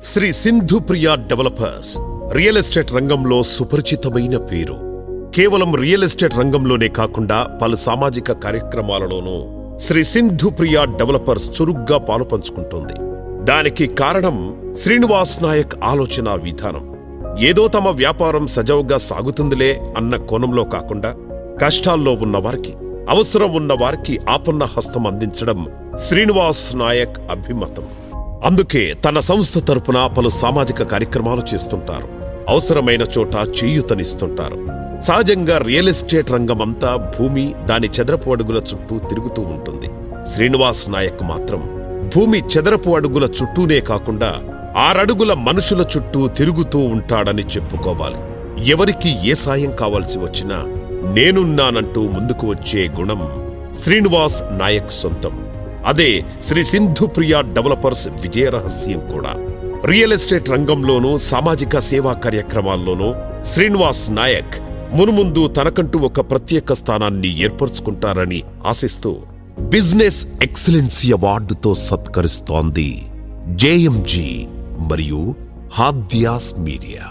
Shri Sindhu Priya developers real estate రంగంలో సుపరిచితమైన పేరు. కేవలం రియల్ ఎస్టేట్ రంగంలోనే కాకుండా పలు సామాజిక కార్యక్రమాలలోనూ శ్రీ సింధు ప్రియా డెవలపర్స్ చురుగ్గా పాలుపంచుకుంటోంది. దానికి కారణం శ్రీనివాస్ నాయక్ ఆలోచన విధానం. ఏదో తమ వ్యాపారం సజావుగా సాగుతుందిలే అన్న కోణంలో కాకుండా కష్టాల్లో ఉన్నవారికి, అవసరం ఉన్నవారికి ఆపన్న హస్తం అందించడం శ్రీనివాస్ నాయక్ అభిమతం. అందుకే తన సంస్థ తరపున పలు సామాజిక కార్యక్రమాలు చేస్తుంటారు. అవసరమైన చోట చేయూతనిస్తుంటారు. సహజంగా రియల్ ఎస్టేట్ రంగమంతా భూమి, దాని చదరపు అడుగుల చుట్టూ తిరుగుతూ ఉంటుంది. శ్రీనివాస్ నాయక్ మాత్రం భూమి చదరపు అడుగుల చుట్టూనే కాకుండా 6 అడుగుల మనుషుల చుట్టూ తిరుగుతూ ఉంటాడని చెప్పుకోవాలి. ఎవరికి ఏ సాయం కావాల్సి వచ్చినా నేనున్నానంటూ ముందుకు వచ్చే గుణం శ్రీనివాస్ నాయక్ సొంతం. అదే శ్రీ సింధు ప్రియా డెవలపర్స్ విజయ రహస్యం కూడా. రియల్ ఎస్టేట్ రంగంలోనూ సామాజిక సేవా కార్యక్రమాల్లోనూ శ్రీనివాస్ నాయక్ మునుముందు తనకంటూ ఒక ప్రత్యేక స్థానాన్ని ఏర్పరచుకుంటారని ఆశిస్తూ బిజినెస్ ఎక్సలెన్సీ అవార్డుతో సత్కరిస్తోంది JMG మరియు హాద్యాస్ మీడియా.